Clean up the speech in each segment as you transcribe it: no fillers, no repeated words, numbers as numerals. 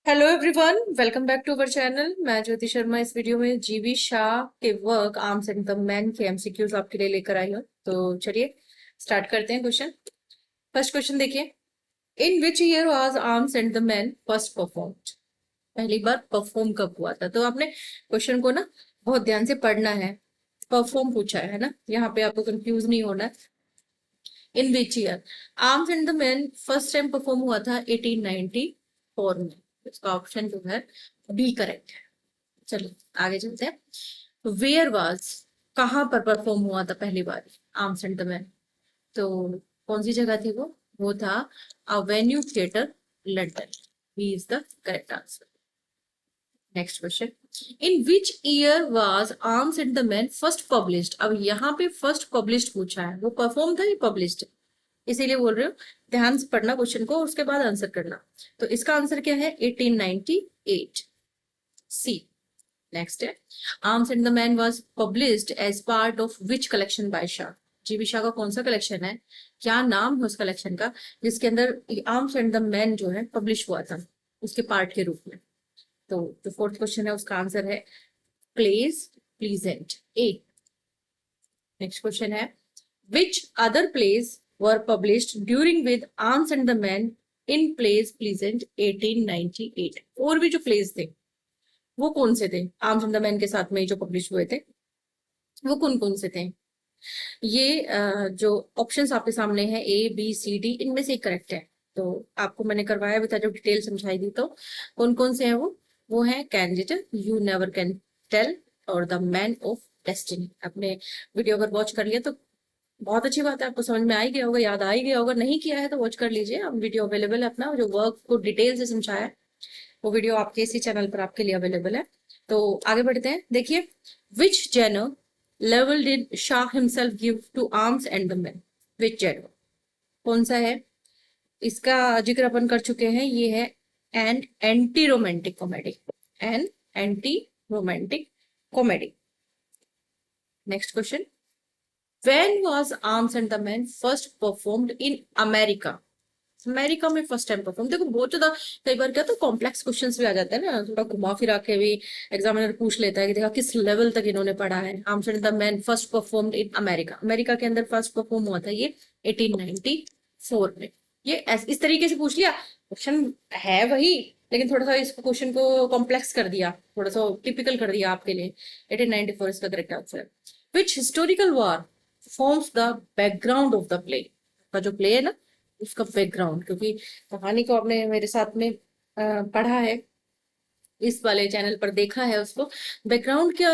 Hello everyone, welcome back to our channel. मैं ज्योति शर्मा इस video में जीवी शाह के work arms and the man के एमसीक्यूज आपके लिए लेकर आई हूँ। तो चलिए स्टार्ट करते हैं क्वेश्चन। फर्स्ट क्वेश्चन देखिए, in which year was arms and the man first performed? पहली बार परफॉर्म कब हुआ था? तो आपने क्वेश्चन को ना बहुत ध्यान से पढ़ना है। परफॉर्म पूछा है ना, यहाँ पे आपको कंफ्यूज नहीं होना है। In which year Arms and the man first time perform हुआ था 1894 में। इसका ऑप्शन जो है बी करेक्ट है। चलो आगे चलते हैं। वेयर वाज, कहाँ पर परफॉर्म हुआ था पहली बार आर्म्स एंड द मैन? तो कौन सी जगह थी वो था avenue theatre, London. B is the correct answer. Next question, in which year was arms and the man first published? अब यहाँ पे फर्स्ट पब्लिश्ड पूछा है, वो परफॉर्म था या पब्लिश्ड? इसीलिए बोल रही हूँ ध्यान से पढ़ना क्वेश्चन को, उसके बाद आंसर करना। तो इसका आंसर क्या है? 1898, सी। नेक्स्ट है, arms and the man was published as part of which collection by Shaw? GB Shaw का कौन सा कलेक्शन है, क्या नाम है उस कलेक्शन का जिसके अंदर आर्म्स एंड द मैन जो है पब्लिश हुआ था उसके पार्ट के रूप में? तो जो फोर्थ क्वेश्चन है उसका आंसर है प्लेस प्लीजेंट, ए। नेक्स्ट क्वेश्चन है, which other place were published during with arms and the man in place pleasant 1898? और भी जो प्लेस थे वो कौन से थे आर्म्स एंड द मैन के साथ में जो पब्लिश हुए थे, वो कौन कौन से थे? ये जो ऑप्शंस आपके सामने है ए बी सी डी, इनमें से एक करेक्ट है। तो आपको मैंने करवाया भी था जो डिटेल समझाई दी। तो कौन कौन से हैं वो है candidate, you never can tell or the man of destiny. आपने वीडियो अगर वॉच कर लिया तो बहुत अच्छी बात है, आपको समझ में आ ही गया होगा, याद आ ही गया होगा। नहीं किया है तो वॉच कर लीजिए, अब वीडियो अवेलेबल है अपना, जो वर्क को डिटेल से समझाया है वो वीडियो आपके इसी चैनल पर आपके लिए अवेलेबल है। तो आगे बढ़ते हैं। देखिए, which genre level did Shaw himself give to Arms and the Man? Which genre कौन सा है? इसका जिक्र अपन कर चुके हैं, ये है an anti romantic comedy, an anti romantic comedy. Next question, when was arms and the man first performed in America? America में फर्स्ट टाइम परफॉर्म। देखो बहुत ज्यादा कई बार क्या तो कॉम्प्लेक्स क्वेश्चंस भी आ जाते हैं ना, थोड़ा घुमा फिरा के भी एग्जामिनर पूछ लेता है कि देखा किस लेवल तक इन्होंने पढ़ा है। Arms and the man first performed in America, America के अंदर फर्स्ट परफॉर्म हुआ था ये 1894 में। ये इस तरीके से पूछ लिया, क्वेश्चन है वही लेकिन थोड़ा सा इस क्वेश्चन को कॉम्प्लेक्स कर दिया, थोड़ा सा टिपिकल कर दिया आपके लिए। 1894 इसका correct answer. Which historical war forms the background of the play? का जो प्ले है ना उसका बैकग्राउंड, क्योंकि कहानी को आपने मेरे साथ में पढ़ा है, इस वाले चैनल पर देखा है उसको, बैकग्राउंड के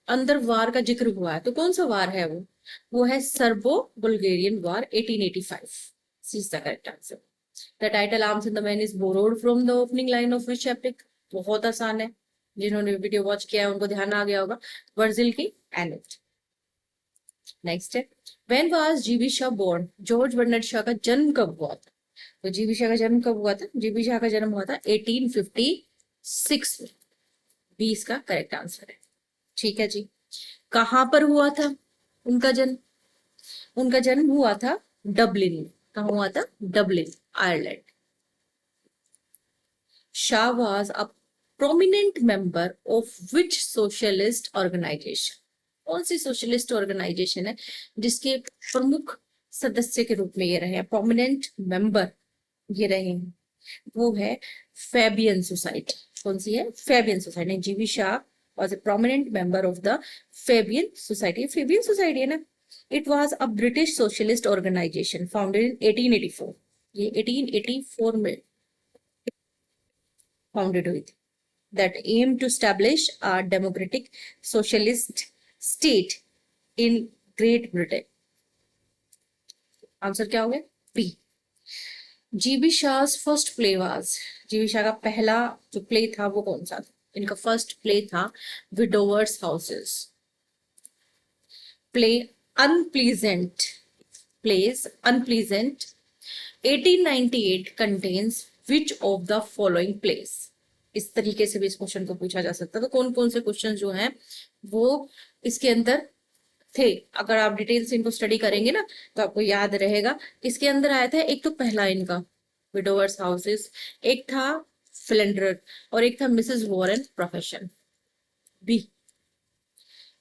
अंदर वार का जिक्र हुआ है। तो कौन सा वार है वो है Serbo Bulgarian war 1885। Is the correct answer. The title arms and the man is borrowed from the opening line of which epic? बहुत आसान है, जिन्होंने वीडियो वॉच किया है उनको ध्यान आ गया होगा, वर्जिल की एनेट। नेक्स्ट है, when was GB Shaw born? George Bernard Shaw का जन्म कब हुआ था? तो जीवी शाह का जन्म कब हुआ था? जीवी शाह का जन्म हुआ था 1856 में। 20 का करेक्ट आंसर है। ठीक है जी, कहां पर हुआ था उनका जन्म? उनका जन्म हुआ था डबलिन में। कहा हुआ था? Dublin, Ireland. Shaw was a prominent member of which socialist organization? कौन सी सोशलिस्ट ऑर्गेनाइजेशन है जिसके प्रमुख सदस्य के रूप में ये रहे हैं, प्रोमिनेंट मेंबर ये रहे हैं? वो है फैबियन सोसाइटी। कौन सी है? Fabian society. जीवी Shah was a prominent member of the Fabian Society. Fabian Society है ना, it was a British socialist organization founded in 1884। ये 1884 में फाउंडेड हुई थी। That aimed to establish a democratic socialist state in Great Britain। Answer क्या हो गया? B. GB Shaw first play was, GB Shaw का पहला जो प्ले था वो कौन सा था? इनका फर्स्ट प्ले था Widowers' Houses. Play unpleasant, plays unpleasant 1898 contains which of the following plays? इस तरीके से भी इस क्वेश्चन को पूछा जा सकता है। तो कौन कौन से क्वेश्चन जो हैं वो इसके अंदर थे, अगर आप डिटेल से इनको स्टडी करेंगे ना तो आपको याद रहेगा। इसके अंदर आया था एक तो पहला इनका विडोवर्स हाउसेस, एक था फिलेंडर, और एक था Mrs Warren profession. B,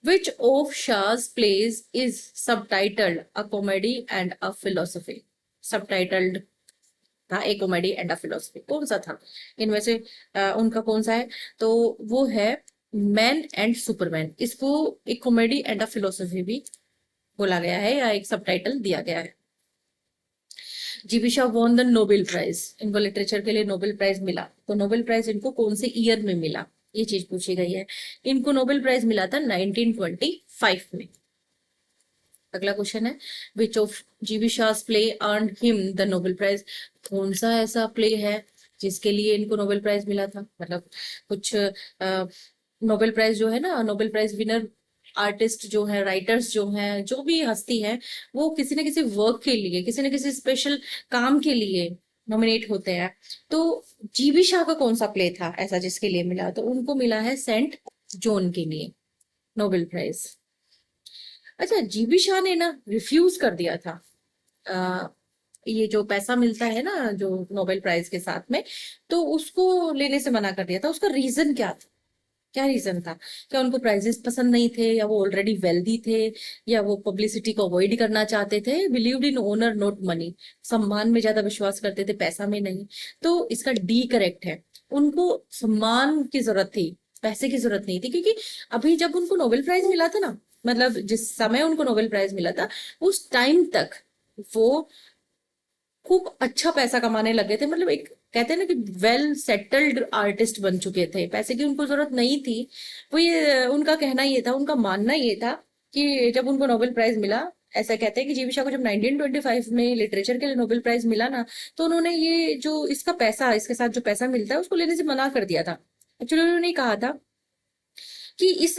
which of Shah's plays is subtitled a comedy and a philosophy? Subtitled था ए कॉमेडी एंड अ फिलोसफी, कौन सा था इनमें से? उनका कौन सा है? तो वो है मैन एंड सुपरमैन। इसको एक कॉमेडी एंड अ फिलोसफी भी बोला गया है या एक सबटाइटल दिया गया है। जीवी Shaw won the Nobel prize, इनको लिटरेचर के लिए नोबेल प्राइज मिला, तो नोबेल प्राइज इनको कौन से ईयर में मिला, ये चीज पूछी गई है। इनको नोबेल प्राइज मिला था 1925 में। अगला क्वेश्चन है, which of GB Shaw play earn him the Nobel prize? कौन सा ऐसा प्ले है जिसके लिए इनको नोबेल प्राइज मिला था? मतलब कुछ नोबेल प्राइज जो है ना, नोबेल प्राइज विनर आर्टिस्ट जो है, राइटर्स जो हैं, जो भी हस्ती है, वो किसी न किसी वर्क के लिए, किसी न किसी स्पेशल काम के लिए नॉमिनेट होते हैं। तो जीवी शाह का कौन सा प्ले था ऐसा जिसके लिए मिला? तो उनको मिला है सेंट जॉन के लिए नोबेल प्राइज। अच्छा, जीवी शाह ने ना रिफ्यूज कर दिया था ये जो पैसा मिलता है ना जो नोबेल प्राइज के साथ में, तो उसको लेने से मना कर दिया था। उसका रीजन क्या था? क्या रीजन था? क्या उनको प्राइजेस पसंद नहीं थे, या वो ऑलरेडी वेल्दी थे, या वो पब्लिसिटी को अवॉइड करना चाहते थे? Believed in owner not money, सम्मान में ज्यादा विश्वास करते थे, पैसा में नहीं। तो इसका डी करेक्ट है। उनको सम्मान की जरूरत थी, पैसे की जरूरत नहीं थी, क्योंकि अभी जब उनको नोबेल प्राइज मिला था ना, मतलब जिस समय उनको नोबेल प्राइज मिला था उस टाइम तक वो खूब अच्छा पैसा कमाने लगे थे। मतलब एक कहते हैं ना कि वेल सेटल्ड आर्टिस्ट बन चुके थे, पैसे की उनको जरूरत नहीं थी। वो ये उनका कहना ये था, उनका मानना ये था कि जब उनको नोबेल प्राइज मिला, ऐसा कहते हैं कि जीवी शाह को जब 1925 में लिटरेचर के लिए नोबेल प्राइज मिला ना, तो उन्होंने ये जो इसका पैसा, इसके साथ जो पैसा मिलता है उसको लेने से मना कर दिया था। एक्चुअली उन्होंने कहा था कि इस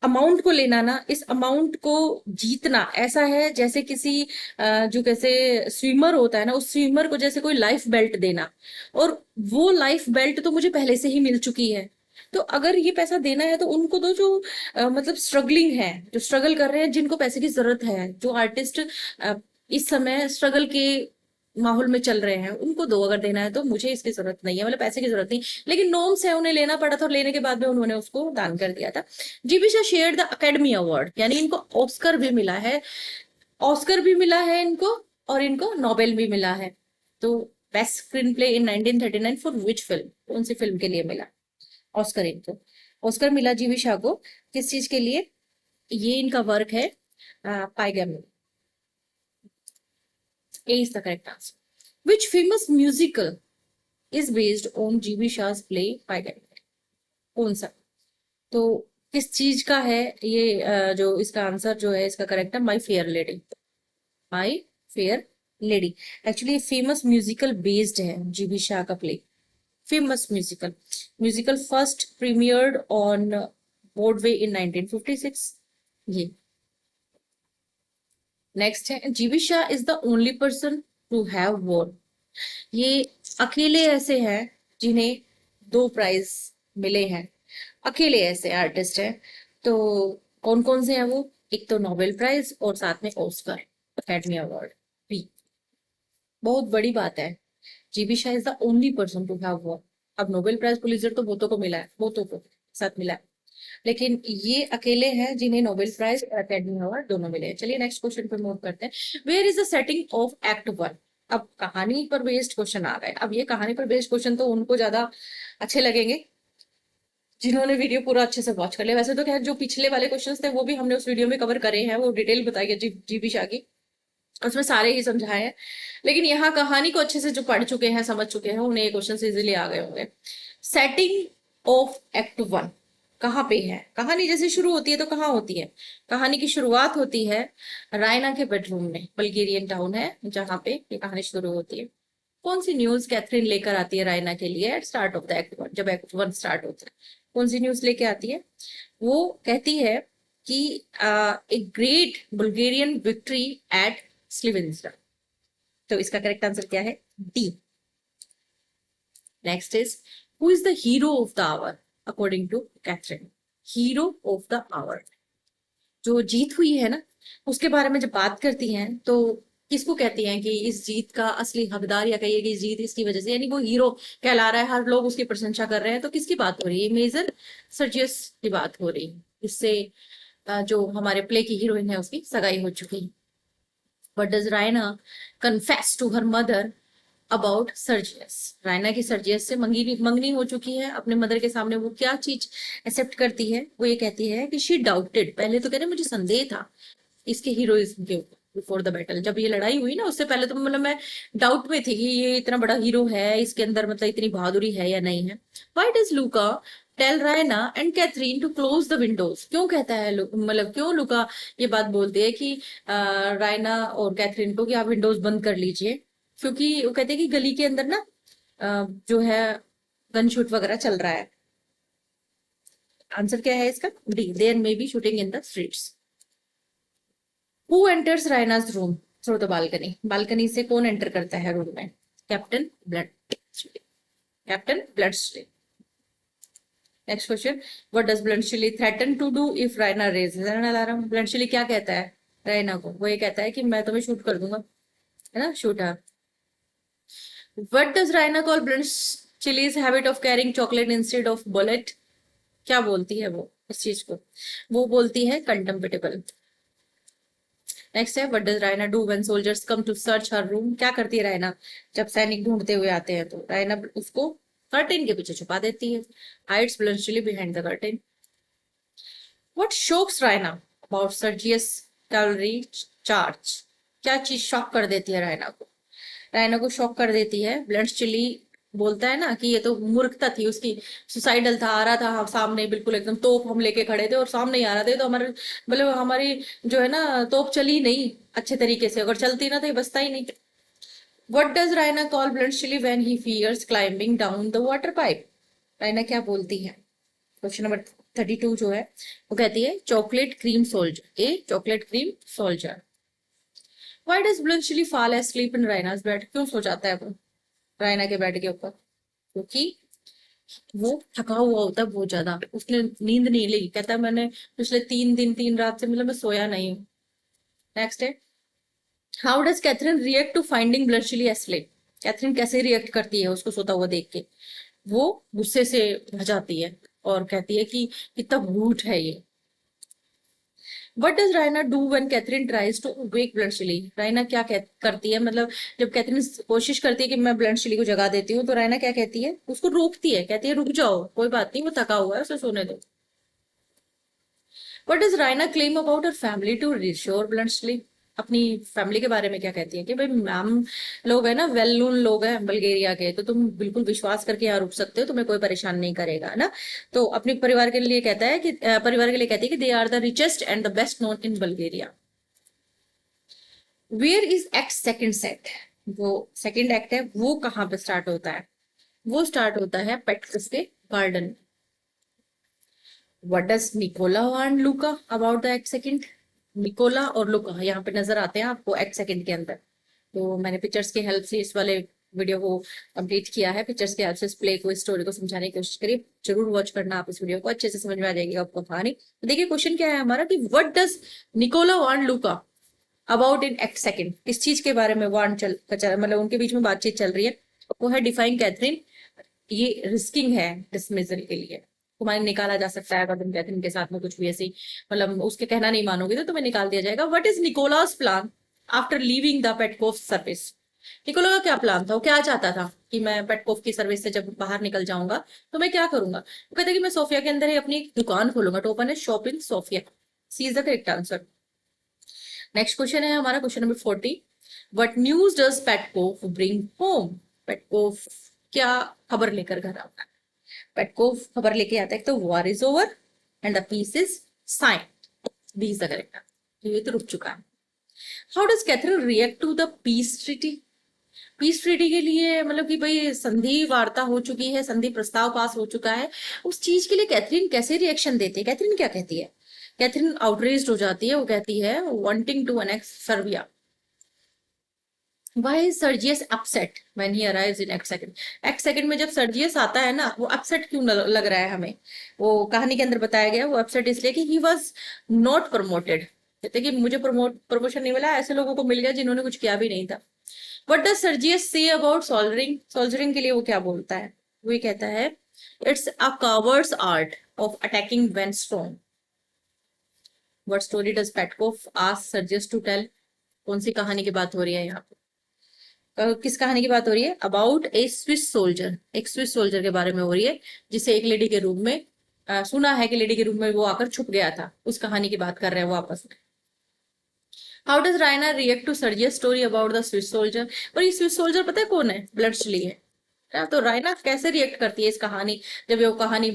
अमाउंट को लेना ना, इस अमाउंट को जीतना ऐसा है जैसे किसी जो कैसे स्विमर होता है ना, उस स्विमर को जैसे कोई लाइफ बेल्ट देना, और वो लाइफ बेल्ट तो मुझे पहले से ही मिल चुकी है। तो अगर ये पैसा देना है तो उनको दो जो मतलब स्ट्रगलिंग है, जो स्ट्रगल कर रहे हैं, जिनको पैसे की जरूरत है, जो आर्टिस्ट इस समय स्ट्रगल के माहौल में चल रहे हैं, उनको दो। अगर देना है तो मुझे इसकी जरूरत नहीं है, मतलब पैसे की जरूरत नहीं, लेकिन नॉर्म्स है, उन्हें लेना पड़ा था, और लेने के बाद में उन्होंने उसको दान कर दिया था। जीवी Shah share the academy award, यानी इनको ऑस्कर भी मिला है, ऑस्कर भी मिला है इनको, और इनको नोबेल भी मिला है। तो best screen play in 1939 for which film, कौन सी फिल्म के लिए मिला ऑस्कर इनको? ऑस्कर मिला जीवी शाह को किस चीज के लिए? ये इनका वर्क है पाइगैमी। A is the correct answer. Which famous musical is based on जीवी शाह's play पाइगैमी? कौन सा? तो किस चीज का है ये? जो इसका आंसर जो है, इसका करेक्ट है My Fair Lady. My Fair Lady actually famous musical based है जीवी शाह का play. Famous musical, musical first premiered on Broadway in 1956। ये नेक्स्ट है, जीवी Shaw is the only person to have won. ये अकेले ऐसे हैं जिन्हें दो प्राइज मिले हैं, अकेले ऐसे आर्टिस्ट हैं। तो कौन कौन से हैं वो? एक तो नोबेल प्राइज और साथ में ऑस्कर अकेडमी अवार्ड भी। बहुत बड़ी बात है, जीवी Shaw is the only person to have won. अब नोबेल प्राइज पुलित्जर तो बहुतों को मिला है, बहुतों को साथ मिला है, लेकिन ये अकेले हैं जिन्हें नोबेल प्राइज और अकेडमी अवार्ड दोनों मिले हैं। चलिए नेक्स्ट क्वेश्चन पे मूव करते हैं। Where is the setting of act one? अब कहानी पर बेस्ड क्वेश्चन आ गए। अब ये कहानी पर बेस्ड क्वेश्चन तो उनको ज्यादा अच्छे लगेंगे जिन्होंने वीडियो पूरा अच्छे से वॉच कर लिया। वैसे तो खैर जो पिछले वाले क्वेश्चंस थे वो भी हमने उस वीडियो में कवर करे हैं, वो डिटेल बताई है जीवी शाह की, उसमें सारे ही समझाए हैं। लेकिन यहाँ कहानी को अच्छे से जो पढ़ चुके हैं, समझ चुके हैं, उन्हें ये क्वेश्चन इजिली आ गए होंगे। सेटिंग ऑफ एक्ट वन कहाँ पे है? कहानी जैसे शुरू होती है तो कहाँ होती है? कहानी की शुरुआत होती है रायना के बेडरूम में, बल्गेरियन टाउन है जहाँ पे ये कहानी शुरू होती है। कौन सी न्यूज कैथरीन लेकर आती है रायना के लिए at start of the act one? जब एक्ट वन स्टार्ट होता है, कौन सी न्यूज लेके आती है? वो कहती है कि a great Bulgarian victory at Slivnitza. तो इसका करेक्ट आंसर क्या है? D. Next is, who is the hero of the hour according to Catherine? Hero of the hour जो जीत हुई है ना, उसके बारे में जब बात करती हैं तो किसको कहती हैं कि इस जीत का असली हकदार, या कहिए कि जीत इसकी वजह से, यानी वो हीरो कहला रहा है, हर लोग उसकी प्रशंसा कर रहे हैं, तो किसकी बात हो रही है? मेजर सर्जियस की बात हो रही है। इससे जो हमारे प्ले की हीरोइन है उसकी सगाई हो चुकी है। What does Raina confess to her mother about Sergius? Raina की सर्जियस से मंगनी मंगनी हो चुकी है अपने मदर के सामने। वो क्या चीज एक्सेप्ट करती है? वो ये कहती है कि शी डाउटेड, पहले तो कह रहे मुझे संदेह था इसके हीरोइज्म के ऊपर बिफोर द बैटल। जब ये लड़ाई हुई ना, उससे पहले तो मतलब मैं डाउट में थी कि ये इतना बड़ा हीरो है, इसके अंदर मतलब इतनी बहादुरी है या नहीं है। Why does Louka tell Raina and Catherine to close the windows? क्यों कहता है मतलब क्यों लूका ये बात बोलती है कि रायना और कैथरीन को कि आप विंडोज बंद कर लीजिए? क्योंकि वो कहते हैं कि गली के अंदर ना जो है गन शूट वगैरह चल रहा है। आंसर क्या है इसका? D, there may be shooting in the streets. Who enters Raina's room through the balcony? Balcony से कौन एंटर करता है रूम में? Captain blood captain bloodstream. Next question, what does bloodstream threaten to do if Raina raises an alarm? Bloodstream क्या कहता है रायना को? वो ये कहता है कि मैं तुम्हें शूट कर दूंगा, है ना, शूट है। What does Raina call bloodstream's habit of carrying chocolate instead of bullet? क्या बोलती है वो इस चीज को? वो बोलती है कंटेम्प्टेबल। नेक्स्ट है, what does Raina do when soldiers come to search her room? क्या करती है रायना जब सैनिक ढूंढते हुए आते हैं? तो रायना उसको कर्टेन के पीछे छुपा देती है, hides Bluntschli behind the curtain. What shocks Raina about Sergius cavalry charge? क्या चीज शॉक कर देती है रायना को? रायना को शॉक कर देती है, ब्लंशली बोलता है ना कि ये तो मूर्खता थी उसकी, सुसाइडल था, आ रहा था सामने, बिल्कुल एकदम तोप हम लेके खड़े थे और सामने ही आ रहा थे, तो हमारे मतलब हमारी जो है ना तोप चली नहीं अच्छे तरीके से, अगर चलती ना तो ये बचता ही नहीं। What does Raina call Bluntschli when he fears climbing down the water pipe? Raina क्या बोलती है? क्वेश्चन नंबर 32 जो है वो कहती है chocolate cream soldier. A chocolate cream soldier. Why does Bluntschli fall asleep in Raina's bed? क्यों सो जाता है वो रायना के बेड के ऊपर? क्योंकि वो थका हुआ होता है बहुत ज्यादा, उसने नींद नहीं ली, कहता है मैंने पिछले 3 दिन 3 रात से मतलब मैं सोया नहीं हूँ। नेक्स्ट है, how does Catherine react to finding Bluntschli asleep? Catherine कैसे रिएक्ट करती है उसको सोता हुआ देख के? वो गुस्से से भर जाती है और कहती है कि कितना ब्रूट है ये। What does Raina do when Catherine tries to wake Bluntschli? Raina क्या करती है, मतलब जब कैथरीन कोशिश करती है कि मैं ब्लडशिली को जगा देती हूँ, तो रायना क्या कहती है? उसको रोकती है, कहती है रुक जाओ, कोई बात नहीं, वो थका हुआ है, उसे सोने दो। What does Raina claim about her family to reassure Bluntschli? अपनी फैमिली के बारे में क्या कहती है कि भाई मैम लोग है ना, वेल नोन लोग हैं बल्गेरिया के, तो तुम बिल्कुल विश्वास करके यहाँ रुक सकते हो, तुम्हें कोई परेशान नहीं करेगा, है ना। तो अपने परिवार के लिए कहता है कि परिवार के लिए कहती है कि they are the richest and the best known in Bulgaria. Where is act second set? वो सेकंड एक्ट है वो कहाँ पे स्टार्ट होता है? वो स्टार्ट होता है पेटकस के garden. What does Nicola and Louka about the act second? Nicola और लुका यहाँ पे नजर आते हैं आपको एक्ट सेकंड के अंदर। तो मैंने पिक्चर्स की हेल्प से इस वाले वीडियो को कंप्लीट किया है, पिक्चर्स की हेल्प से इस प्ले को, इस स्टोरी को समझाने की कोशिश करिए। जरूर वॉच करना आप इस वीडियो को, अच्छे से समझ में आ जाएगी आपको कहानी। तो देखिए क्वेश्चन क्या है हमारा कि what does Nicola and Louka about in act second? किस चीज के बारे में वांट मतलब उनके बीच में बातचीत चल रही है? वो है डिफाइन कैथरीन, ये रिस्किंग है डिसमिसल के लिए, तुम्हें निकाला जा सकता है अगर तुम कैथरीन के साथ में कुछ भी ऐसी मतलब उसके कहना नहीं मानोगे तो तुम्हें निकाल दिया जाएगा। What is Nicola's plan after leaving the Petkoff service? Nicola का क्या प्लान था? वो क्या चाहता था कि मैं पेटकोव की सर्विस से जब बाहर निकल जाऊंगा तो मैं क्या करूंगा? वो कहता है कि मैं सोफिया के अंदर ही अपनी एक दुकान खोलूंगा, तो ओपन है shop in Sofia. C is the correct answer. Next question है हमारा question number 40। What news does Petkoff bring home? Petkoff क्या खबर लेकर घर आता है? पेटकोव खबर लेके आता है तो war is over and the peace is sign. B is the correct answer. तो ये तो रुक चुका है। How does Catherine react to the peace treaty? Peace treaty के लिए मतलब कि भाई संधि वार्ता हो चुकी है, संधि प्रस्ताव पास हो चुका है, उस चीज के लिए कैथरीन कैसे रिएक्शन देती है? कैथरीन क्या कहती है? कैथरीन आउटरेज्ड हो जाती है, वो कहती है wanting to annex Serbia. Why is Sergius upset when he arrives in Act Second? Act Second में जब सर्जियस आता है ना, वो अपसेट क्यों लग रहा है हमें? वो कहानी के अंदर बताया गया वो अपसेट इसलिए कि he was not promoted कहते कि मुझे प्रमोशन नहीं मिला, ऐसे लोगों को मिल गया जिन्होंने कुछ किया भी नहीं था। What does Sergius say about soldiering? Soldiering के लिए वो क्या बोलता है? वो ये कहता है it's a coward's art of attacking when strong. What story does Petkoff ask Sergius to tell? कौन सी कहानी की बात हो रही है यहाँ पे? किस कहानी की बात हो रही है? अबाउट ए स्विस सोल्जर, एक स्विस सोल्जर के बारे में हो रही है, जिसे एक लेडी के रूम में सुना है कि लेडी के रूम में वो आकर छुप गया था। उस कहानी की बात कर रहे हैं वो आपस में। How does Raina react to Sergius story about the Swiss soldier? और ये स्विस सोल्जर पता है कौन है? ब्लडस्ली है। तो रायना कैसे रिएक्ट करती है इस कहानी, जब वो कहानी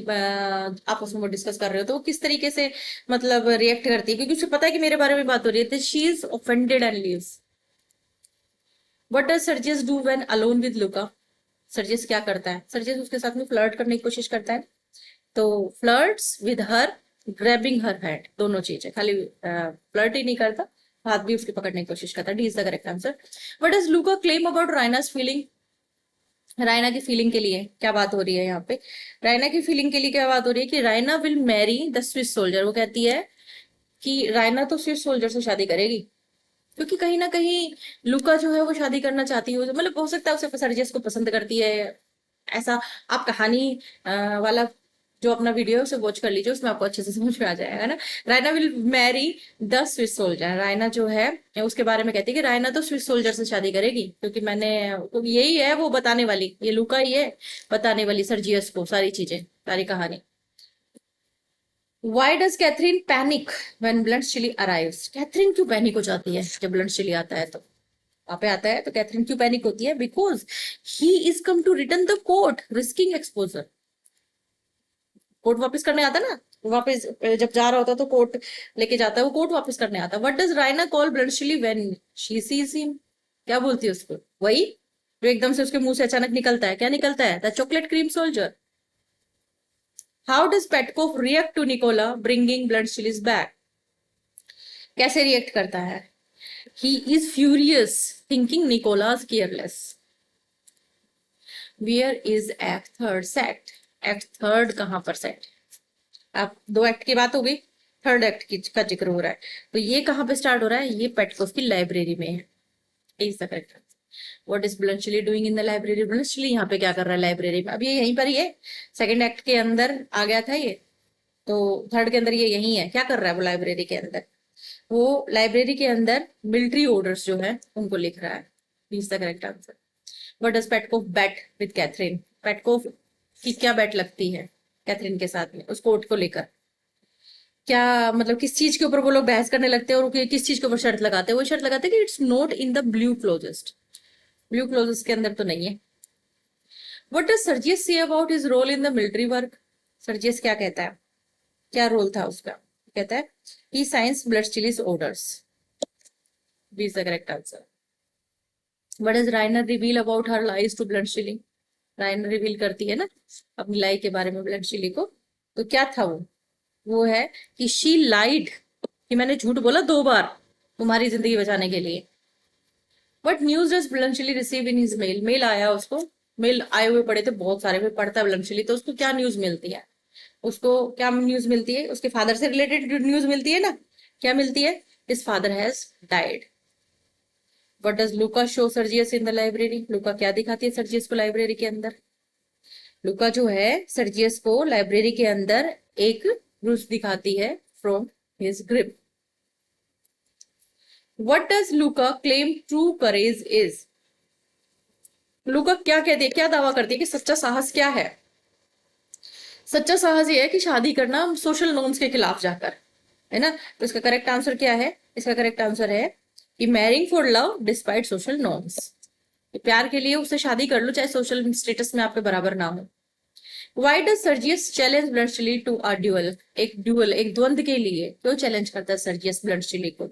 आपस में डिस्कस कर रहे हो तो वो किस तरीके से मतलब रिएक्ट करती है, क्योंकि उसे पता है कि मेरे बारे में बात हो रही है। She is offended and leaves. What does Sergius do when alone with Louka? Sergius क्या करता है? सर्जियस उसके साथ में फ्लर्ट करने की कोशिश करता है। तो flirts with her, grabbing her hand, दोनों चीजें, खाली फ्लर्ट ही नहीं करता, हाथ भी उसके पकड़ने की कोशिश करता है। D is the correct answer. What does Louka claim about Raina's feeling? Raina की फीलिंग के लिए क्या बात हो रही है यहाँ पे? रायना की फीलिंग के लिए क्या बात हो रही है कि Raina will marry the Swiss soldier. वो कहती है कि रायना तो स्विस सोल्जर से शादी करेगी, क्योंकि कहीं ना कहीं लुका जो है वो शादी करना चाहती है, मतलब हो सकता है उसे सर्जियस को पसंद करती है ऐसा। आप कहानी वाला जो अपना वीडियो है उसे वॉच कर लीजिए, उसमें आपको अच्छे से समझ में आ जाएगा ना। Raina will marry the Swiss soldier, Raina जो है उसके बारे में कहती है कि रायना तो स्विस सोल्जर से शादी करेगी, क्योंकि मैंने तो यही है वो बताने वाली, ये लुका ही है बताने वाली सर्जियस को सारी चीजें, सारी कहानी। Why does Catherine panic when Blunt Chilli arrives? Catherine क्यों पैनिक हो जाती है जब ब्लंट चिली आता है? तो वहां पे आता है तो कैथरीन क्यों पैनिक होती है? Because he is come to return the coat risking exposure. Coat वापस करने आता ना, वापस जब जा रहा होता तो कोट लेके जाता है, वो कोट वापस करने आता है। What does Raina call Bluntschli when she sees him? क्या बोलती है उसको? वही जो एकदम से उसके मुंह से अचानक निकलता है। क्या निकलता है? The chocolate cream soldier. How does Petkoff react to Nicola bringing Bluntschli back? कैसे रिएक्ट करता है? He is furious, thinking Nicola's careless. Where is act third set? Act third कहाँ पर सेट? अब दो एक्ट की बात हो गई, थर्ड एक्ट की का जिक्र हो रहा है। तो ये कहाँ पे स्टार्ट हो रहा है? ये पेटकोफ की लाइब्रेरी में है। Is the correct. What is Bluntschli doing in the library? Bluntschli यहाँ पे क्या कर रहा है लाइब्रेरी में? अब ये यहीं पर ही है, सेकंड एक्ट के अंदर आ गया था ये, तो थर्ड के अंदर ये यही है। क्या कर रहा है वो लाइब्रेरी के अंदर? वो लाइब्रेरी के अंदर मिलिट्री ऑर्डर्स जो है उनको लिख रहा है। Is the correct answer. What does Petkoff bet with Catherine? Petkoff की क्या बेट लगती है कैथरीन के साथ में उस कोर्ट को लेकर? क्या मतलब किस चीज के ऊपर वो लोग बहस करने लगते हैं और किस चीज के ऊपर शर्त लगाते हैं? वो शर्त लगाते हैं कि it's not in the blue closet. Blue closet के अंदर तो नहीं है। What does Sergius say about his role in the military work? सर्जियस क्या कहता है, क्या रोल था उसका? कहता है he signs Bluntschli orders. B is the correct answer. What does Raina reveal about her lies to Bluntschli? Raina reveal करती है ना अपनी लाई के बारे में ब्लड चिली को, तो क्या था वो है कि शी लाइड, कि मैंने झूठ बोला 2 बार तुम्हारी जिंदगी बचाने के लिए। But news does Bluntschli receive in his mail? Mail आया उसको, मेल आए हुए पड़े थे बहुत सारे, फिर पढ़ता है ब्लंचली तो उसको क्या न्यूज मिलती है? उसको क्या न्यूज मिलती है? उसके फादर से रिलेटेड न्यूज मिलती है ना। क्या मिलती है? His father has died. What does Louka show Sergius in the library? Louka क्या दिखाती है सर्जियस को लाइब्रेरी के अंदर? लुका जो है सर्जियस को लाइब्रेरी के अंदर एक ब्रूस दिखाती है from his grip. What does Louka claim true courage is? Louka क्या कहती है, क्या दावा करती है कि सच्चा साहस क्या है? सच्चा साहस ये है कि शादी करना सोशल नॉर्म्स के खिलाफ जाकर, है ना। तो इसका करेक्ट आंसर क्या है? इसका करेक्ट आंसर है कि marrying for love despite social norms. प्यार के लिए उससे शादी कर लो चाहे सोशल स्टेटस में आपके बराबर ना हो। Why does Sergius challenge Bluntschli to a duel? एक ड्यूअल, एक द्वंद के लिए क्यों चैलेंज करता है सर्जियस ब्लंटशिली को?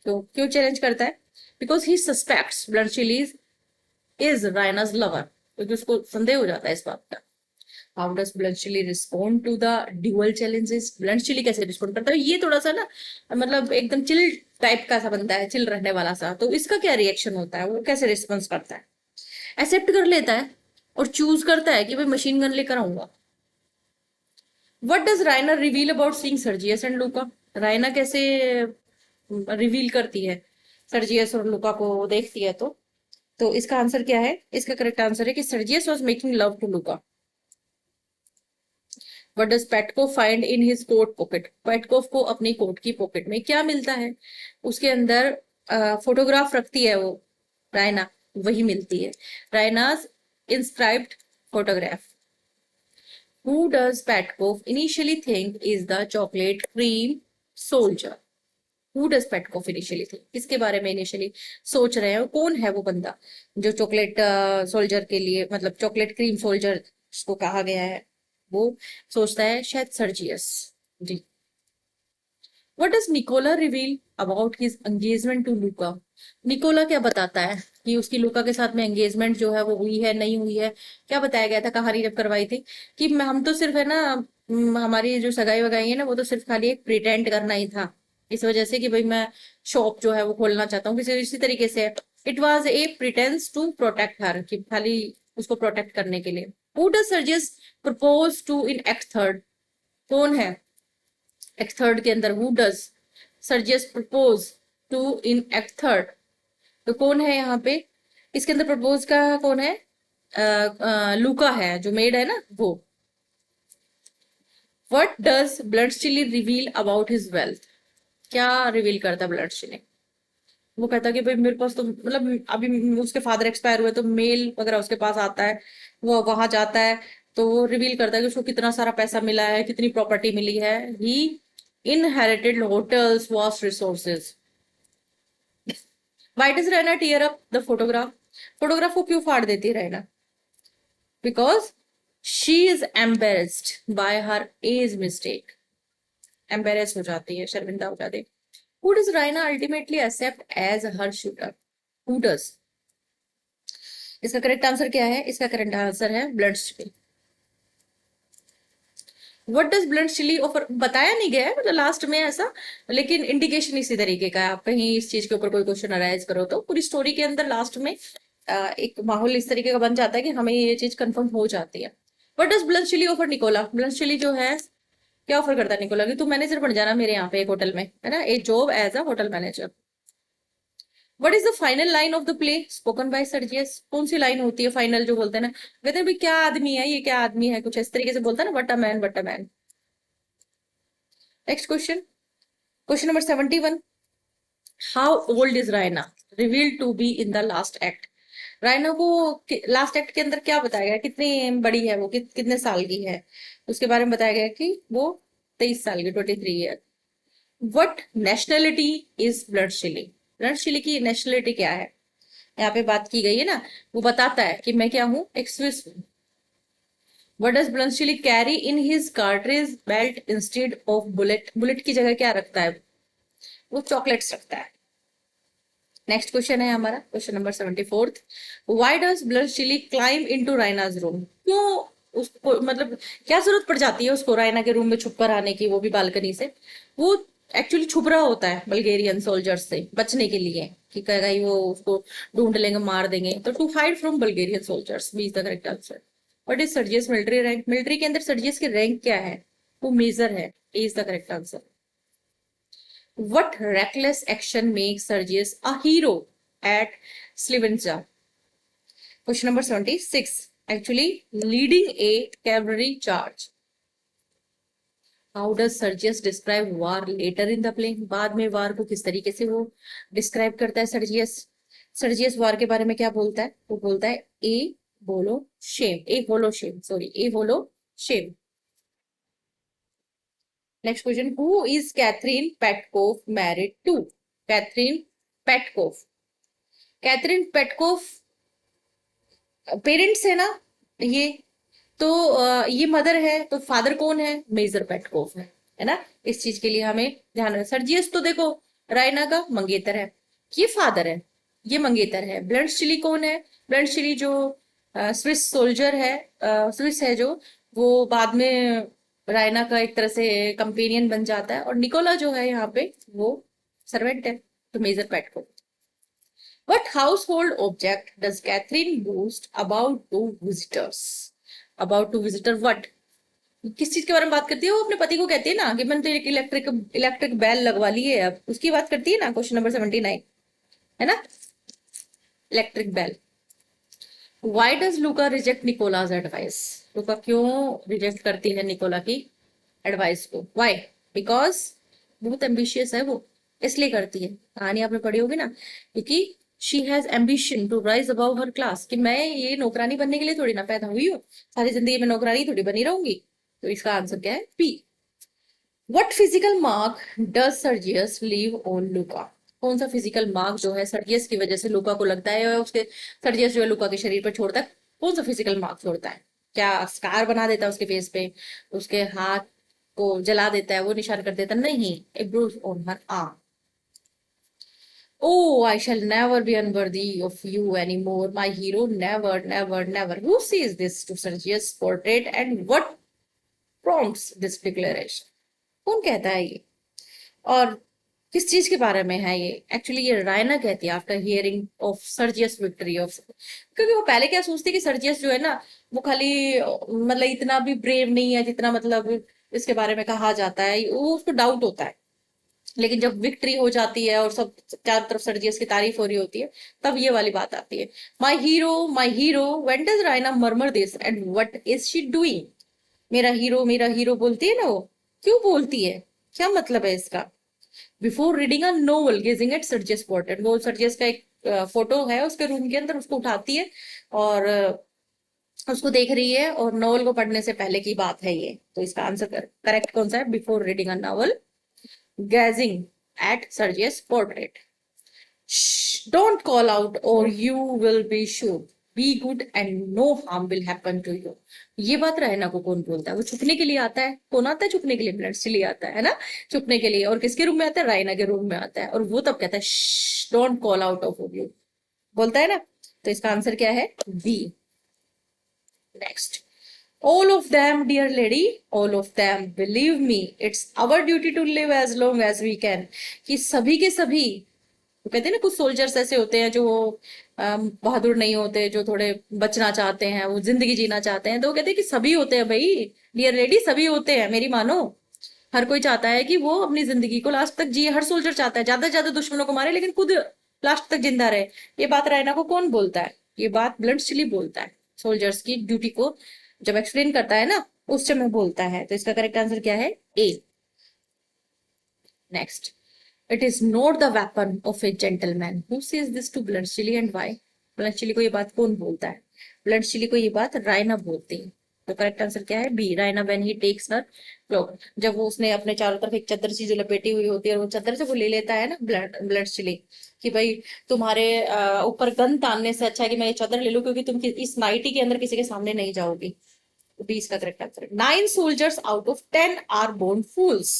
तो क्यों चैलेंज करता है? Because he suspects Bluntschli is Raina's lover, क्योंकि उसको संदेह हो जाता है इस बात का। How does Bluntschli respond to the dual challenges? Bluntschli कैसे रिस्पॉन्ड करता है? ये थोड़ा सा ना मतलब एकदम चिल टाइप का सा बनता है, चिल रहने वाला सा, तो इसका क्या रिएक्शन होता है? वो कैसे रिस्पॉन्स करता है? एक्सेप्ट कर लेता है और चूज करता है कि भाई मशीन गन लेकर आऊंगा। What does Raina reveal about seeing Sergius and Louka? Raina कैसे रिवील करती है, सर्जियस और लुका को देखती है। तो इसका आंसर क्या है? इसका करेक्ट आंसर है कि Sergius was making love to Louka. What does Petkoff find in his coat pocket? Petkoff को अपनी कोट की पॉकेट में क्या मिलता है? उसके अंदर फोटोग्राफ रखती है वो रायना, वही मिलती है, रायना's inscribed photograph. Who does Petkoff initially think is the chocolate cream soldier? Who does Petkoff initially think? किसके बारे में इनिशियली सोच रहे हैं? कौन है वो बंदा जो चॉकलेट सोल्जर के लिए, मतलब चॉकलेट क्रीम सोल्जर उसको कहा गया है, वो सोचता है शायद सर्जियस। जी। What does Nicola reveal about his engagement to Luca? निकोला क्या बताता है कि उसकी लुका के साथ में एंगेजमेंट जो है वो हुई है नहीं हुई है? क्या बताया गया था कहानी जब करवाई थी कि हम तो सिर्फ है ना, हमारी जो सगाई वगाई है ना, वो तो सिर्फ खाली एक प्रिटेंड करना ही था, इस वजह से कि भाई मैं शॉप जो है वो खोलना चाहता हूँ, किसी इसी तरीके से। It was a pretence to protect her, कि खाली उसको प्रोटेक्ट करने के लिए। Who does Sergius propose to in act third? कौन है एक्ट थर्ड के अंदर? Who does Sergius propose to in act third? तो कौन है यहाँ पे इसके अंदर प्रपोज का? कौन है? लूका है, जो मेड है ना वो। What does Bluntschli reveal about his wealth? क्या रिवील करता है ब्लड चिली? वो कहता है कि भाई मेरे पास तो, मतलब अभी उसके फादर एक्सपायर हुए तो मेल वगैरह उसके पास आता है, वो वहां जाता है, तो वो रिवील करता है कि उसको कितना सारा पैसा मिला है, कितनी प्रॉपर्टी मिली है। He inherited hotels, vast resources. Why does Raina tear up the photograph? Photograph को क्यों फाड़ देती है Raina? Because she is embarrassed by her age mistake. Embarrass हो जाती है, शर्मिंदा हो जाती है। Who does Raina ultimately accept as her shooter? Who does? इसका करेक्ट आंसर क्या है? इसका करेक्ट आंसर है Bluntschli. What does Bluntschli offer? बताया नहीं गया है मतलब लास्ट में ऐसा, लेकिन इंडिकेशन इसी तरीके का है। आप कहीं इस चीज के ऊपर कोई क्वेश्चन अराइज करो तो पूरी स्टोरी के अंदर लास्ट में एक माहौल इस तरीके का बन जाता है कि हमें ये चीज कंफर्म हो जाती है। What does Bluntschli offer Nicola? Bluntschli जो है क्या ऑफर करता है निकोला कि तू मैनेजर बन जाना मेरे यहाँ पे एक होटल में, है ना, एक job as a hotel manager. What is the final line of the play spoken by Sergius? कौन सी लाइन होती है फाइनल, जो बोलते हैं ना, कहते हैं भाई क्या आदमी है ये, क्या आदमी है, कुछ इस तरीके से बोलता है ना, what a man, what a man. Next question, question number 71। How old is Raina revealed to be in the last act? Raina को लास्ट एक्ट के अंदर क्या बताया गया, कितनी बड़ी है वो, कितने साल की है? उसके बारे में बताया गया कि वो 23 साल की, 23 year. What nationality is Bluntschli? Bluntschli की नेशनलिटी क्या है? यहाँ पे बात की गई है ना, वो बताता है कि मैं क्या हूं, एक स्विस हूँ। What does Bluntschli carry in his cartridge belt instead of bullet? Bullet की जगह क्या रखता है वो? चॉकलेट्स रखता है। नेक्स्ट क्वेश्चन है हमारा, question number 74। Why does Bluntschli climb into Raina's room? क्यों उसको, मतलब क्या जरूरत पड़ जाती है उसको रायना के रूम में छुप कर आने की, वो भी बालकनी से? वो एक्चुअली छुप रहा होता है बल्गेरियन सोल्जर्स से बचने के लिए, कि कहीं वो उसको ढूंढ लेंगे, मार देंगे, तो to hide from Bulgarian soldiers B is the correct answer. What is Sergius military rank? Military के अंदर सर्जियस की रैंक क्या है? वो मेजर है, A is the correct answer. What reckless action makes Sergius a hero at Slivenza? Question number 76. Actually, leading a cavalry charge. How does Sergius describe war later in the play? बाद में वार को किस तरीके से वो describe करता है Sergius? Sergius वार के बारे में क्या बोलता है? वो बोलता है ए बोलो शेम, ए बोलो शेम, सॉरी, ए बोलो Shem. Next question. Who is Catherine Petkoff married to? Catherine Petkoff. Catherine Petkoff parents है ना ये, तो ये मदर है, तो फादर कौन है? मेजर पेटकोफ है ना। इस चीज के लिए हमें ध्यान रखना। सर्जियस तो देखो रायना का मंगेतर है, ये फादर है, ये मंगेतर है। ब्लड चिली कौन है? ब्लड चिली जो स्विस सोल्जर है, स्विस है जो, वो बाद में रायना का एक तरह से कंपेनियन बन जाता है। और निकोला जो है यहाँ पे वो सर्वेंट है, तो major पेटकोफ। What household object does Catherine boast about to visitors? About to visitor what? किस चीज के बारे में बात करती है? वो अपने पति को कहती है ना कि मैंने तेरे इलेक्ट्रिक इलेक्ट्रिक बेल लगवा ली है, अब उसकी बात करती है ना, क्वेश्चन नंबर 79, है ना, electric bell. Why does Luka reject निकोलाज advice? लूका क्यों रिजेक्ट करती है निकोला की एडवाइस को? व्हाई? बिकॉज बहुत एम्बिशियस है वो, इसलिए करती है। कहानी आपने पढ़ी होगी ना, क्योंकि she has ambition to rise above her class, कि मैं ये नौकरानी बनने के लिए थोड़ी ना पैदा हुई हूँ, सारी जिंदगी में नौकरानी थोड़ी बनी रहूंगी। तो इसका आंसर क्या है? B. What physical mark does Sergius leave on Luca? कौन सा फिजिकल मार्क जो है सर्जियस की वजह से लुका को लगता है, और उसके सर्जियस जो है लुका के शरीर पर छोड़ता है, कौन सा फिजिकल मार्क छोड़ता है? क्या स्कार बना देता है उसके फेस पे, उसके हाथ को जला देता है, वो निशान कर देता? नहीं, a bruise on her arm. Oh, I shall never be unworthy of you anymore, my hero. Never, never, never. Who says this to Sergius' portrait, and what prompts this declaration? कौन कहता है ये, और किस चीज के बारे में है ये? एक्चुअली ये रायना कहती है after hearing of Sergius victory of, क्योंकि वो पहले क्या सोचती है कि सर्जियस जो है ना, वो खाली मतलब इतना भी ब्रेव नहीं है जितना मतलब इसके बारे में कहा जाता है, वो उसको डाउट होता है। लेकिन जब विक्ट्री हो जाती है और सब चारों तरफ सर्जियस की तारीफ हो रही होती है, तब ये वाली बात आती है, my hero, when does Raina murmur this and what is she doing? मेरा हीरो बोलती है ना वो, क्यों बोलती है, क्या मतलब है इसका? Before reading a novel gazing at Sergius portrait, वो सर्जियस का एक फोटो है उसके रूम के अंदर, उसको उठाती है और उसको देख रही है, और नोवेल को पढ़ने से पहले की बात है ये। तो इसका आंसर करेक्ट कौन सा है? Before reading a novel gazing at Sergius' portrait. Shh, don't call out or you will be sure. Be good and no harm will happen to you. ये बात रहना को कौन बोलता है? वो छुपने के लिए आता है। कौन आता है छुपने के लिए? ब्लडस्टिली आता है ना, छुपने के लिए। और किसके रूम में आता है? रायना के रूम में आता है, और वो तब कहता है don't call out of you, बोलता है ना। तो इसका आंसर क्या है? B. Next, all of them, dear lady, all of them, believe me, it's our duty to live as long as we can. कि सभी के सभी, वो कहते हैं ना कुछ सोल्जर्स ऐसे होते हैं जो बहादुर नहीं होते, जो थोड़े बचना चाहते हैं, वो जिंदगी जीना चाहते हैं, तो वो कहते हैं कि सभी होते हैं भाई, डियर लेडी, सभी होते हैं, मेरी मानो। हर कोई चाहता है कि वो अपनी जिंदगी को लास्ट तक जिए, हर सोल्जर चाहता है ज्यादा से ज्यादा दुश्मनों को मारे लेकिन खुद लास्ट तक जिंदा रहे। ये बात रायना को कौन बोलता है? ये बात ब्लडस्टिली बोलता है, सोल्जर्स की ड्यूटी को जब एक्सप्लेन करता है ना, उस समय बोलता है। तो इसका करेक्ट आंसर क्या है? A. Next, it is not the weapon of a gentleman who says this to Bluntschli and why? Bluntschli को ये बात कौन बोलता है? ब्लडस्टिली को ये बात रायना बोलती है। तो करेक्ट आंसर क्या है? B, Raina when he takes her cloak. जब वो उसने अपने चारों तरफ एक चादर सी जो लपेटी हुई होती है, और वो चादर से वो ले लेता है ना ब्लडस्टिली, कि भाई तुम्हारे ऊपर गन तानने से अच्छा है कि मैं ये चादर ले लूं, क्योंकि तुम इस नाइटी के अंदर किसी के सामने नहीं जाओगी। बी इसका करेक्ट आंसर है। 9 soldiers out of 10 are born fools।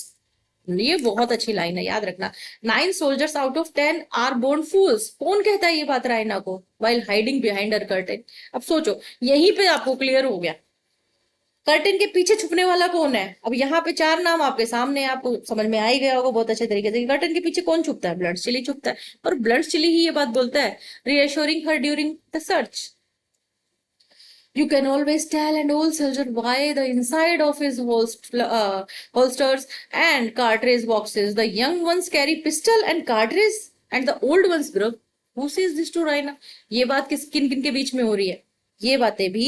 ये बहुत अच्छी लाइन है, याद रखना। 9 soldiers out of 10 are born fools, कौन कहता है ये बात रायना को? While hiding behind her curtain. अब सोचो, यहीं पे आपको क्लियर हो गया कर्टेन के पीछे छुपने वाला कौन है। अब यहाँ पे चार नाम आपके सामने, आपको समझ में आ ही गया होगा बहुत अच्छे तरीके से, कर्टेन के पीछे कौन छुपता है? ब्लडस्टिली छुपता है, और ब्लडस्टिली ही ये बात बोलता है, reassuring her during the search. You can always tell an old soldier why the inside of his holsters and cartridge boxes. The young ones carry pistol and cartridge, and the old ones bro. Who says this to Raina? ये बात किस किन किन के बीच में हो रही है? ये बातें भी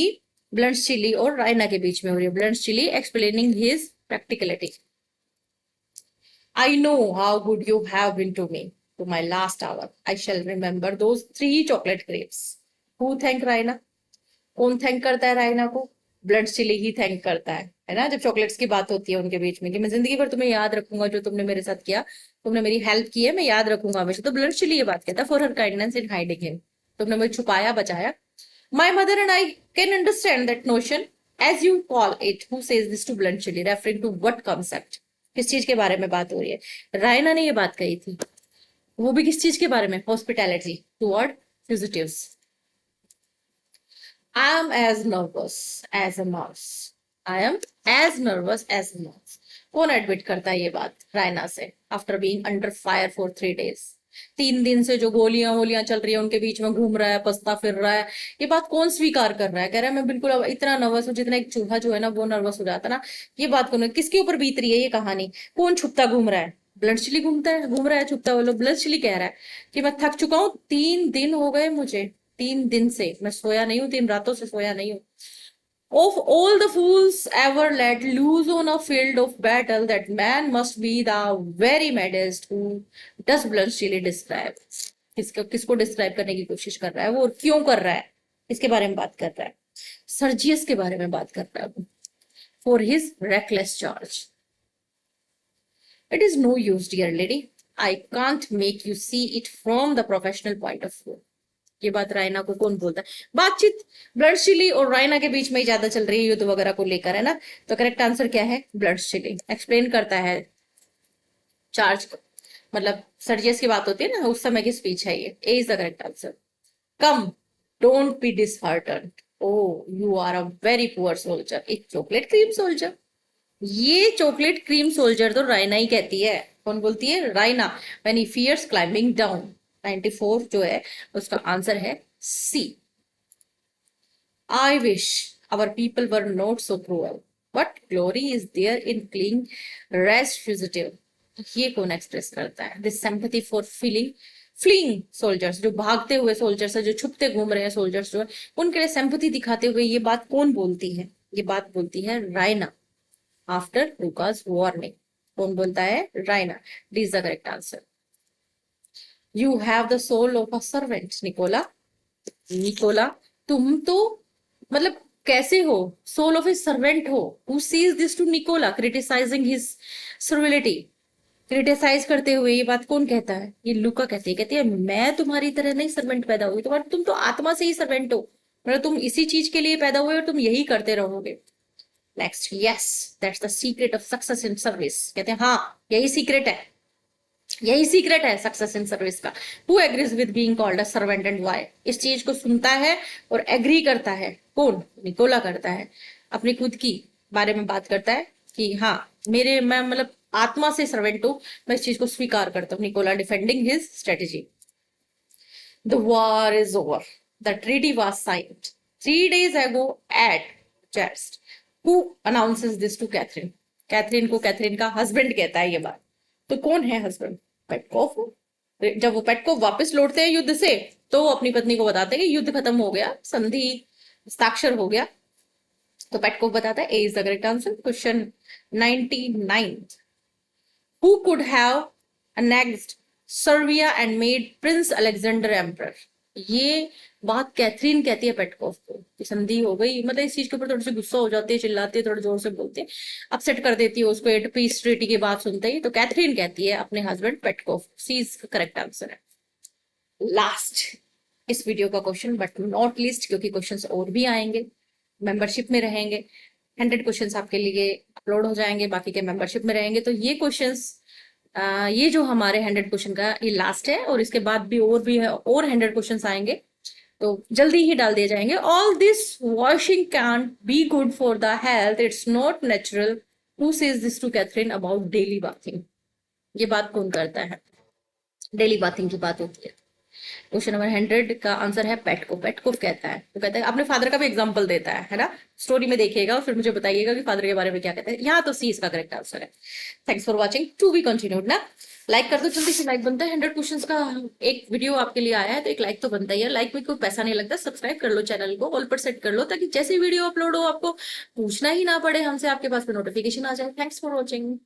ब्लंट्सचिली और रायना के बीच में हो रही है। ब्लंट्सचिली explaining his practicality. I know how good you have been to me to my last hour. I shall remember those 3 chocolate grapes. Who thank Raina? कौन थैंक करता है रायना को? ब्लडस्टिली ही थैंक करता है ना, जब चॉकलेट्स की बात होती है उनके बीच में, कि मैं जिंदगी भर तुम्हें याद रखूंगा, जो तुमने मेरे साथ किया, तुमने मेरी हेल्प की है, मैं याद रखूंगा हमेशा। तो ब्लडस्टिली ये बात कहता है, for her kindness in hiding him, तुमने मुझे छुपाया बचाया। My mother and I can understand that notion as you call it. Who says this to Bluntschli, referring to what concept? किस चीज के बारे में बात हो रही है? रायना ने ये बात कही थी, वो भी किस चीज के बारे में? Hospitality toward fugitives. I am as nervous as a mouse. I am as nervous as a mouse. कौन एडमिट करता है ये बात रायना से after being under fire for 3 days? 3 दिन से जो गोलियां वोलियां चल रही है उनके बीच में घूम रहा है, पछता फिर रहा है। ये बात कौन स्वीकार कर रहा है? कह रहा है मैं बिल्कुल अब इतना नर्वस हूँ जितना एक चूहा जो है ना वो नर्वस हो जाता ना। ये बात कौन, किसके ऊपर बीत रही है ये कहानी? कौन छुपता घूम रहा है? ब्लडचिली घूम रहा है छुपता। वो लोग ब्लडचिली कह रहा है कि मैं थक चुका हूँ, 3 दिन हो गए मुझे, 3 दिन से मैं सोया नहीं हूँ, 3 रातों से सोया नहीं हूँ। Of all the fools ever let loose on a field of battle, that man must be the very maddest who does bluntschli describe. किसको किसको डिस्क्राइब करने की कोशिश कर रहा है वो, और क्यों कर रहा है? इसके बारे में बात कर रहा है। सर्जियस के बारे में बात कर रहा है। For his reckless charge. It is no use, dear lady. I can't make you see it from the professional point of view. ये बात रायना को कौन बोलता है? बातचीत ब्लडचिली और रायना के बीच में ही ज्यादा चल रही है युद्ध वगैरह को लेकर, है ना? तो करेक्ट आंसर क्या है? ब्लडचिली। एक्सप्लेन करता है चार्ज को, मतलब सर्जियस की बात होती है ना उस समय की स्पीच है ये। A is the correct answer. Come, don't be disheartened, oh you are a very poor soldier, एक चॉकलेट क्रीम सोल्जर। ये चॉकलेट क्रीम सोल्जर तो रायना ही कहती है। कौन बोलती है? Raina. When he fears climbing down. 94 जो है उसका आंसर है सी। I wish our people were not so cruel, but glory is there in killing rash fugitive. ये कौन एक्सप्रेस करता है? This sympathy for fleeing soldiers, जो भागते हुए सोल्जर्स है, जो छुपते घूम रहे हैं सोल्जर्स जो है, उनके लिए sympathy दिखाते हुए ये बात कौन बोलती है? ये बात बोलती है रायना। After Lucas warning. कौन बोलता है? Raina. D is the correct answer. You have the soul of a servant Nicola. Nicola, तुम तो मतलब कैसे हो? सोल ऑफ ए सर्वेंट हो। Who says this to Nicola criticising his servility. Criticise करते हुए ये बात कौन कहता है? ये लुका कहती है मैं तुम्हारी तरह नहीं सर्वेंट पैदा हुई, तुम तो आत्मा से ही सर्वेंट हो, मतलब तुम इसी चीज के लिए पैदा हुए और तुम यही करते रहोगे। Next, yes that's the secret of success in service. कहते हैं हाँ यही सीक्रेट है, यही सीक्रेट है सक्सेस इन सर्विस का। Who agrees with being called a servant and why? इस चीज को सुनता है और एग्री करता है। कौन? निकोला करता है। अपनी खुद की बारे में बात करता है कि हाँ मैं मतलब आत्मा से सर्वेंट हूं, मैं इस चीज को स्वीकार करता हूँ। Nicola defending his strategy. The war is over, the treaty was signed 3 days ago at Jest. Who announces this to Catherine? Catherine को कैथरीन का हस्बैंड कहता है ये बात। तो कौन है हस्बैंड? पेटकोफ। जब वो पेटकोफ वापस लौटते हैं युद्ध से तो वो अपनी पत्नी को बताते हैं कि युद्ध खत्म हो गया, संधि हस्ताक्षर हो गया। तो पेटकोफ बताता है A is the correct answer. Question 99। Who could have annexed Serbia and made Prince Alexander emperor? ये बात कैथरीन कहती है पेटकोफ को कि संधि हो गई, मतलब इस चीज के ऊपर थोड़ी सी गुस्सा हो जाती है, चिल्लाती है, थोड़ा जोर से बोलती है, अपसेट कर देती है उसको एट पीस ट्रीटी की बात सुनते ही। तो कैथरीन कहती है अपने husband Petkoff. C is correct answer है। लास्ट इस वीडियो का क्वेश्चन बट नॉट लीस्ट, क्योंकि क्वेश्चंस और भी आएंगे, मेंबरशिप में रहेंगे। 100 क्वेश्चंस आपके लिए अपलोड हो जाएंगे, बाकी के मेंबरशिप में रहेंगे। तो ये क्वेश्चंस ये जो हमारे 100 क्वेश्चन का ये लास्ट है, और इसके बाद भी है और 100 क्वेश्चंस आएंगे, तो जल्दी ही डाल दिए जाएंगे। All this washing can be good for the health, it's not natural. Who says this to Catherine about daily bathing? ये बात कौन करता है? डेली बाथिंग की बात होती है। क्वेश्चन नंबर 100 का आंसर है पेटकोफ। पेटकोफ कहता है, तो कहता है अपने फादर का भी एग्जांपल देता है ना? स्टोरी में देखिएगा और फिर मुझे बताइएगा कि फादर के बारे में क्या कहते हैं। यहाँ तो सी इसका करेक्ट आंसर है। Thanks for watching, to be continued ना। लाइक कर दो जल्दी से, लाइक बनता है। 100 क्वेश्चंस का एक वीडियो आपके लिए आया है तो एक लाइक तो बनता ही है। लाइक में कोई पैसा नहीं लगता। सब्सक्राइब कर लो चैनल को, ऑल पर सेट कर लो, ताकि जैसे वीडियो अपलोड हो आपको पूछना ही ना पड़े हमसे, आपके पास में नोटिफिकेशन आ जाए। Thanks for watching.